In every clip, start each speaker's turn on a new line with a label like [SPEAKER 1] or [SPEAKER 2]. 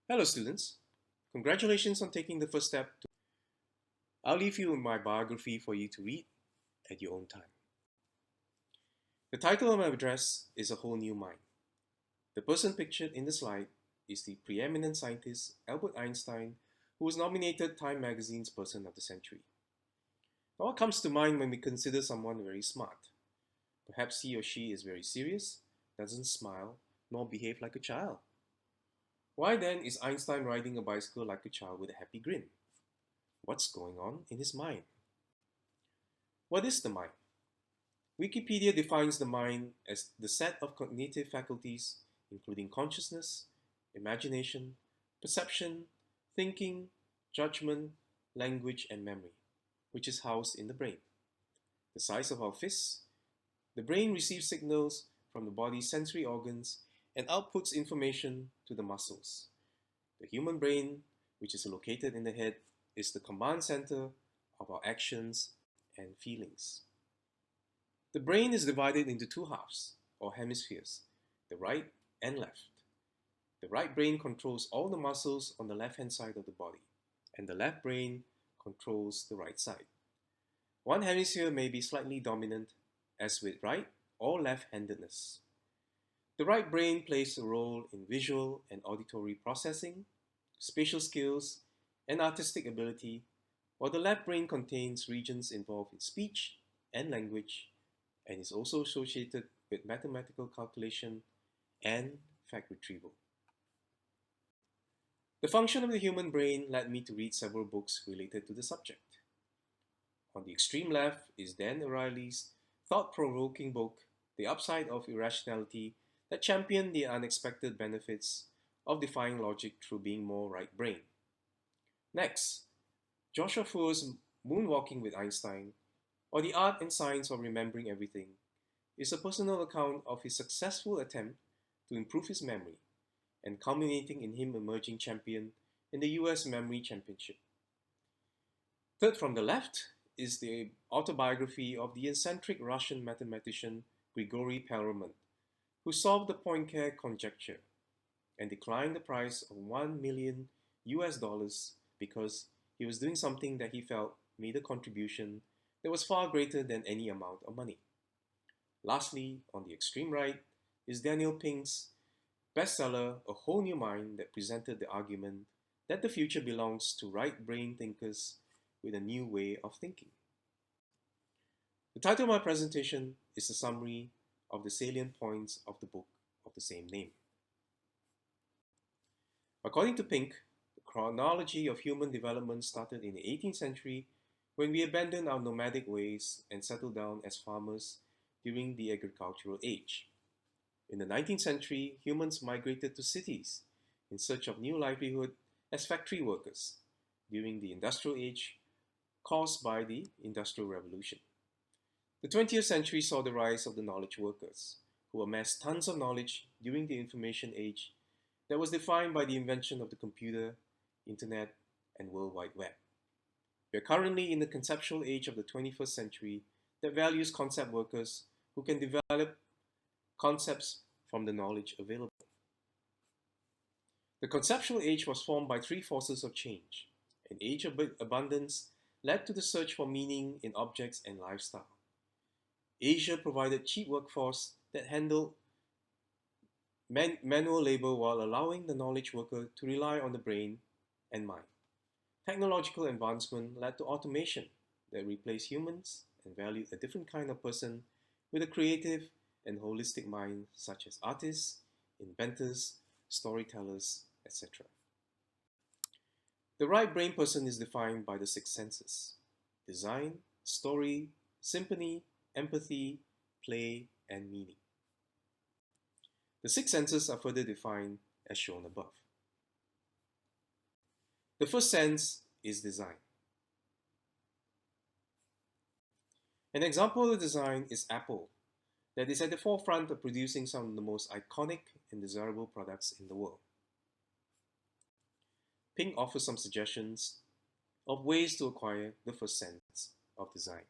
[SPEAKER 1] Hello students, congratulations on taking the first step. I'll leave you my biography for you to read at your own time. The title of my address is A Whole New Mind. The person pictured in the slide is the preeminent scientist Albert Einstein, who was nominated Time magazine's Person of the Century. Now what comes to mind when we consider someone very smart? Perhaps he or she is very serious, doesn't smile, nor behave like a child. Why then is Einstein riding a bicycle like a child with a happy grin? What's going on in his mind? What is the mind? Wikipedia defines the mind as the set of cognitive faculties, including consciousness, imagination, perception, thinking, judgment, language, and memory, which is housed in the brain. The size of our fists, the brain receives signals from the body's sensory organs and outputs information to the muscles. The human brain, which is located in the head, is the command center of our actions and feelings. The brain is divided into two halves, or hemispheres, the right and left. The right brain controls all the muscles on the left-hand side of the body, and the left brain controls the right side. One hemisphere may be slightly dominant, as with right or left-handedness. The right brain plays a role in visual and auditory processing, spatial skills, and artistic ability, while the left brain contains regions involved in speech and language, and is also associated with mathematical calculation and fact retrieval. The function of the human brain led me to read several books related to the subject. On the extreme left is Dan Ariely's thought-provoking book, The Upside of Irrationality, that championed the unexpected benefits of defying logic through being more right-brain. Next, Joshua Foer's Moonwalking with Einstein, or The Art and Science of Remembering Everything, is a personal account of his successful attempt to improve his memory, and culminating in him emerging champion in the US Memory Championship. Third from the left is the autobiography of the eccentric Russian mathematician Grigory Perelman, who solved the Poincare conjecture and declined the price of 1 million US dollars because he was doing something that he felt made a contribution that was far greater than any amount of money. Lastly, on the extreme right, is Daniel Pink's bestseller, A Whole New Mind, that presented the argument that the future belongs to right-brain thinkers with a new way of thinking. The title of my presentation is a summary of the salient points of the book of the same name. According to Pink, the chronology of human development started in the 18th century when we abandoned our nomadic ways and settled down as farmers during the agricultural age. In the 19th century, humans migrated to cities in search of new livelihood as factory workers during the industrial age caused by the Industrial Revolution. The 20th century saw the rise of the knowledge workers, who amassed tons of knowledge during the information age that was defined by the invention of the computer, internet, and World Wide Web. We are currently in the conceptual age of the 21st century that values concept workers who can develop concepts from the knowledge available. The conceptual age was formed by three forces of change. An age of abundance led to the search for meaning in objects and lifestyle. Asia provided cheap workforce that handled manual labor while allowing the knowledge worker to rely on the brain and mind. Technological advancement led to automation that replaced humans and valued a different kind of person with a creative and holistic mind, such as artists, inventors, storytellers, etc. The right brain person is defined by the six senses: design, story, symphony, empathy, play, and meaning. The six senses are further defined as shown above. The first sense is design. An example of design is Apple, that is at the forefront of producing some of the most iconic and desirable products in the world. Pink offers some suggestions of ways to acquire the first sense of design.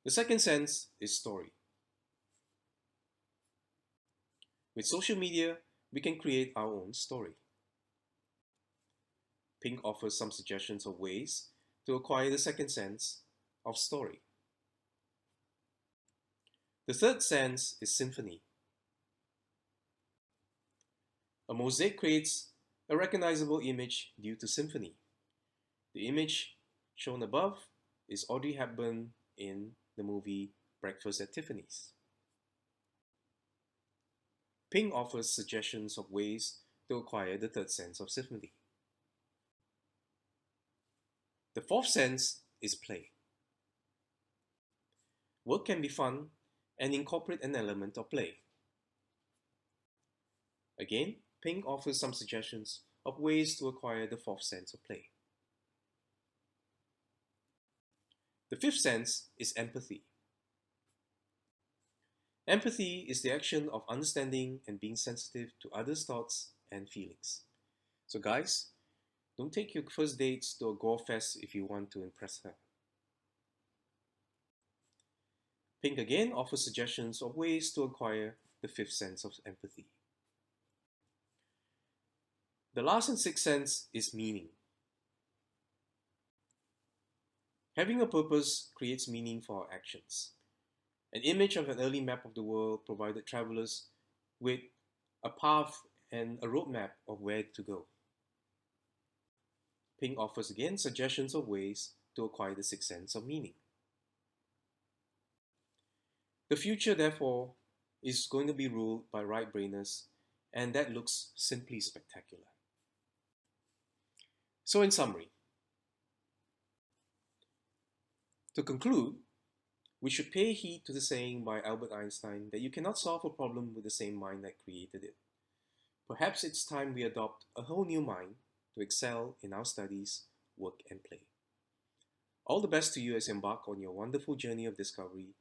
[SPEAKER 1] The second sense is story. With social media, we can create our own story. Pink offers some suggestions of ways to acquire the second sense of story. The third sense is symphony. A mosaic creates a recognizable image due to symphony. The image shown above is Audrey Hepburn in the movie Breakfast at Tiffany's. Pink offers suggestions of ways to acquire the third sense of symphony. The fourth sense is play. Work can be fun and incorporate an element of play. Again, Pink offers some suggestions of ways to acquire the fourth sense of play. The fifth sense is empathy. Empathy is the action of understanding and being sensitive to others' thoughts and feelings. So guys, don't take your first dates to a gore fest if you want to impress her. Pink again offers suggestions of ways to acquire the fifth sense of empathy. The last and sixth sense is meaning. Having a purpose creates meaning for our actions. An image of an early map of the world provided travelers with a path and a roadmap of where to go. Pink offers again suggestions of ways to acquire the sixth sense of meaning. The future, therefore, is going to be ruled by right-brainers, and that looks simply spectacular. So in summary, to conclude, we should pay heed to the saying by Albert Einstein that you cannot solve a problem with the same mind that created it. Perhaps it's time we adopt a whole new mind to excel in our studies, work, and play. All the best to you as you embark on your wonderful journey of discovery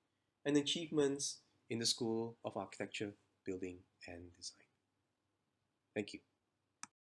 [SPEAKER 1] and achievements in the School of Architecture, Building, and Design. Thank you.